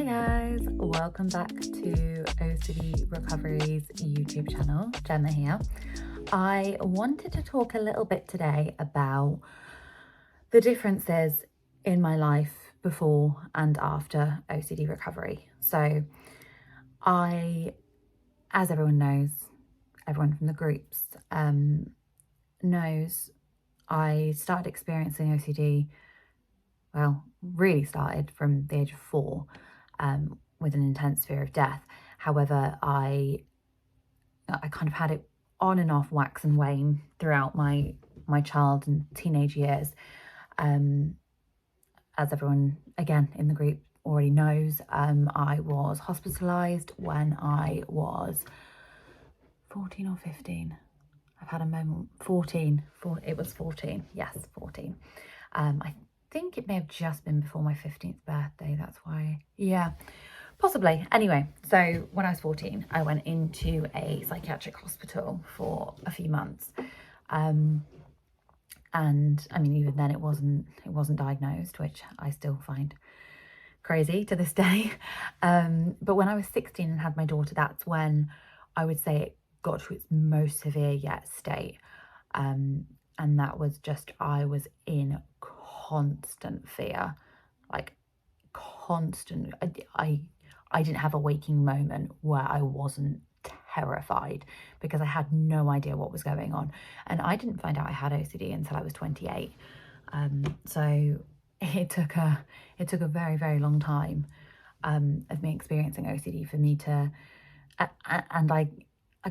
guys, welcome back to OCD Recovery's YouTube channel. Gemma here. I wanted to talk a little bit today about the differences in my life before and after OCD recovery. So as everyone knows, everyone from the groups knows, I started experiencing OCD, well, really started from the age of 4, with an intense fear of death. However, I kind of had it on and off, wax and wane throughout my child and teenage years. As everyone, again, in the group already knows, I was hospitalised when I was 14 or 15. I've had a moment, 14, it was 14, yes, 14. I think it may have just been before my 15th birthday, that's why, yeah, possibly. Anyway, so when I was 14, I went into a psychiatric hospital for a few months. And I mean, even then it wasn't diagnosed, which I still find crazy to this day. But when I was 16 and had my daughter, that's when I would say it got to its most severe yet state. And that was just, I was in constant fear, like constant. I didn't have a waking moment where I wasn't terrified, because I had no idea what was going on. And I didn't find out I had OCD until I was 28. So it took a very, very long time of me experiencing OCD for me to, and I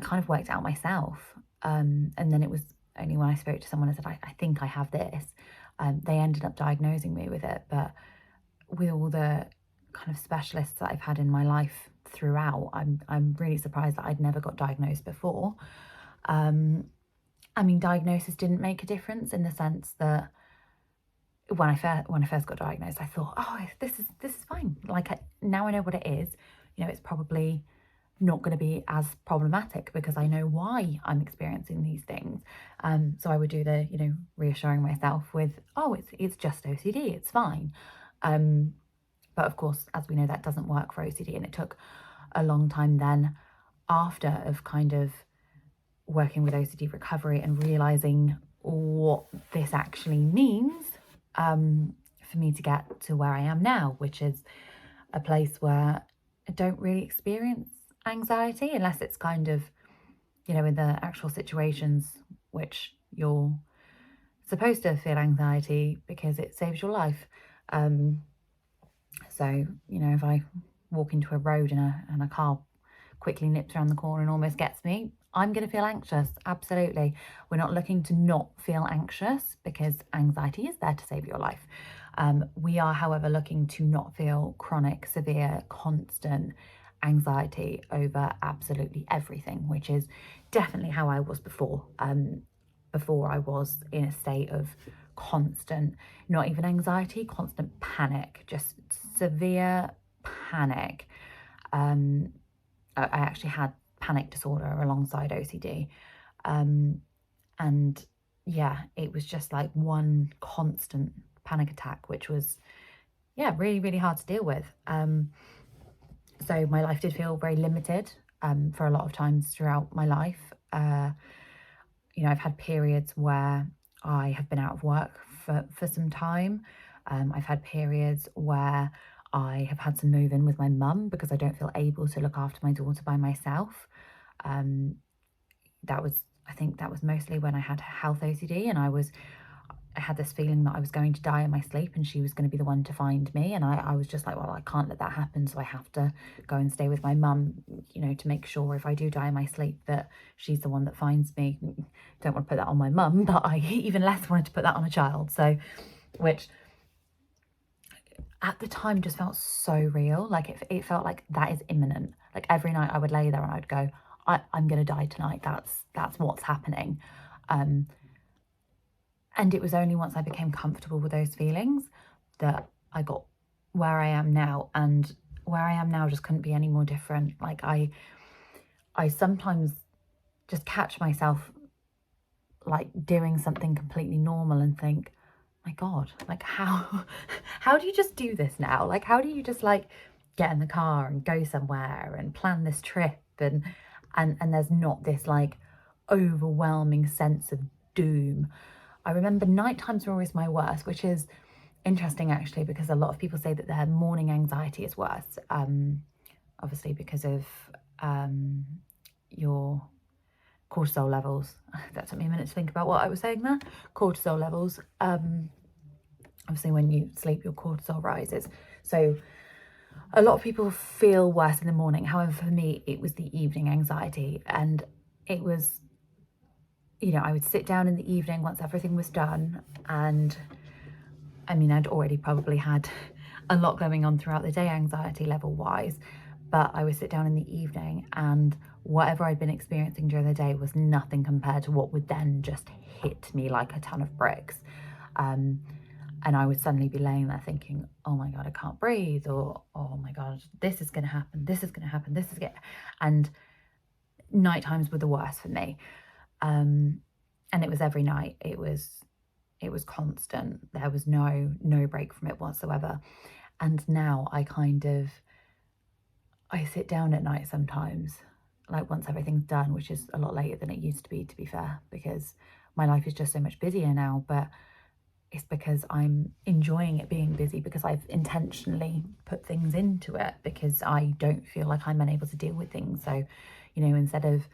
kind of worked out myself. And then it was only when I spoke to someone and said, I think I have this, they ended up diagnosing me with it. But with all the kind of specialists that I've had in my life throughout, I'm really surprised that I'd never got diagnosed before. I mean, diagnosis didn't make a difference, in the sense that when I first got diagnosed, I thought, oh, this is fine. Like, now I know what it is. You know, it's probably not going to be as problematic because I know why I'm experiencing these things. So I would do the, reassuring myself with, oh, it's just OCD, it's fine. But of course, as we know, that doesn't work for OCD. And it took a long time then, after, of kind of working with OCD recovery and realizing what this actually means, for me to get to where I am now, which is a place where I don't really experience anxiety, unless it's kind of, in the actual situations which you're supposed to feel anxiety because it saves your life. So, if I walk into a road and a car quickly nips around the corner and almost gets me, I'm going to feel anxious. Absolutely. We're not looking to not feel anxious, because anxiety is there to save your life. We are, however, looking to not feel chronic, severe, constant anxiety over absolutely everything, which is definitely how I was before. Before, I was in a state of constant, not even anxiety, constant panic, just severe panic. I actually had panic disorder alongside OCD. And yeah, it was just like one constant panic attack, which was, yeah, really, really hard to deal with. So my life did feel very limited for a lot of times throughout my life. I've had periods where I have been out of work for some time. I've had periods where I have had to move in with my mum because I don't feel able to look after my daughter by myself. I think that was mostly when I had health OCD, and I had this feeling that I was going to die in my sleep and she was going to be the one to find me. And I was just like, well, I can't let that happen. So I have to go and stay with my mum, to make sure if I do die in my sleep that she's the one that finds me. Don't want to put that on my mum, but I even less wanted to put that on a child. So, which at the time just felt so real. Like it felt like that is imminent. Like every night I would lay there and I'd go, I'm going to die tonight. That's what's happening. And it was only once I became comfortable with those feelings that I got where I am now. And where I am now just couldn't be any more different. Like I sometimes just catch myself like doing something completely normal and think, my God, like how do you just do this now? Like, how do you just like get in the car and go somewhere and plan this trip, and there's not this like overwhelming sense of doom. I remember night times were always my worst, which is interesting actually, because a lot of people say that their morning anxiety is worse, obviously because of your cortisol levels. That took me a minute to think about what I was saying there. Cortisol levels. Obviously when you sleep, your cortisol rises. So a lot of people feel worse in the morning. However, for me, it was the evening anxiety. And it was, you know, I would sit down in the evening once everything was done. And I mean, I'd already probably had a lot going on throughout the day, anxiety level wise, but I would sit down in the evening and whatever I'd been experiencing during the day was nothing compared to what would then just hit me like a ton of bricks. And I would suddenly be laying there thinking, oh my God, I can't breathe, or oh my God, this is going to happen, this is going to happen, this is going to... And night times were the worst for me. And it was every night. It was constant. There was no break from it whatsoever. And now I sit down at night sometimes, like once everything's done, which is a lot later than it used to be fair, because my life is just so much busier now, but it's because I'm enjoying it being busy, because I've intentionally put things into it, because I don't feel like I'm unable to deal with things. So, you know, instead of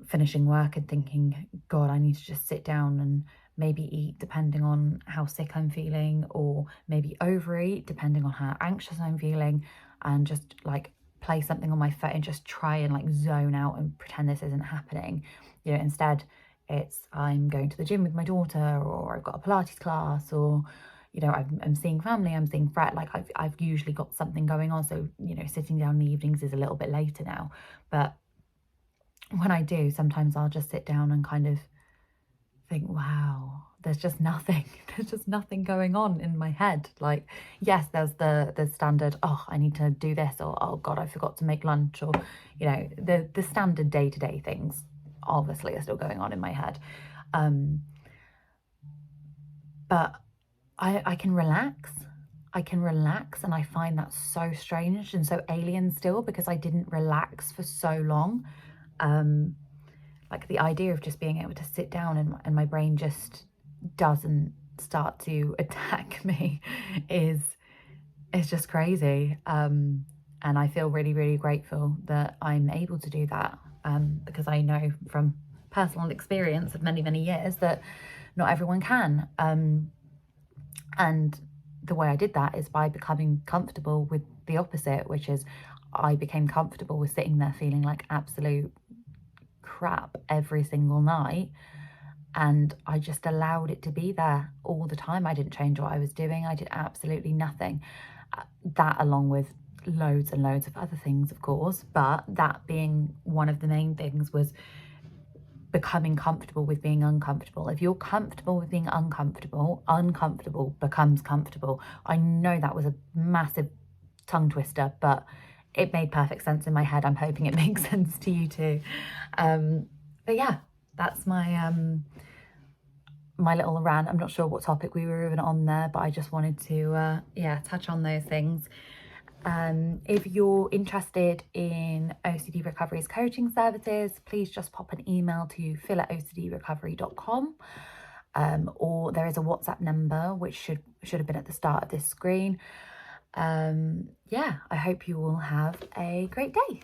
finishing work and thinking, God, I need to just sit down and maybe eat depending on how sick I'm feeling, or maybe overeat depending on how anxious I'm feeling, and just like play something on my phone and just try and like zone out and pretend this isn't happening. You know, instead it's I'm going to the gym with my daughter, or I've got a Pilates class, or, you know, I'm seeing family, I'm seeing Fred. Like I've usually got something going on. So, you know, sitting down in the evenings is a little bit later now, but when I do, sometimes I'll just sit down and kind of think, wow, there's just nothing. There's just nothing going on in my head. Like, yes, there's the standard, oh, I need to do this, or oh God, I forgot to make lunch, or, you know, the standard day-to-day things obviously are still going on in my head. But I can relax. I can relax, and I find that so strange and so alien still, because I didn't relax for so long. Like the idea of just being able to sit down and my brain just doesn't start to attack me is just crazy. And I feel really, really grateful that I'm able to do that, because I know from personal experience of many, many years that not everyone can. And the way I did that is by becoming comfortable with the opposite, which is I became comfortable with sitting there feeling like absolute crap every single night, and I just allowed it to be there all the time. I didn't change what I was doing. I did absolutely nothing. That, along with loads and loads of other things, of course, but that being one of the main things, was becoming comfortable with being uncomfortable. If you're comfortable with being uncomfortable, uncomfortable becomes comfortable. I know that was a massive tongue twister, but it made perfect sense in my head. I'm hoping it makes sense to you too. But yeah, that's my my little rant. I'm not sure what topic we were even on there, but I just wanted to yeah, touch on those things. If you're interested in OCD Recovery's coaching services, please just pop an email to phil@ocdrecovery.com, or there is a WhatsApp number which should have been at the start of this screen. Yeah, I hope you all have a great day.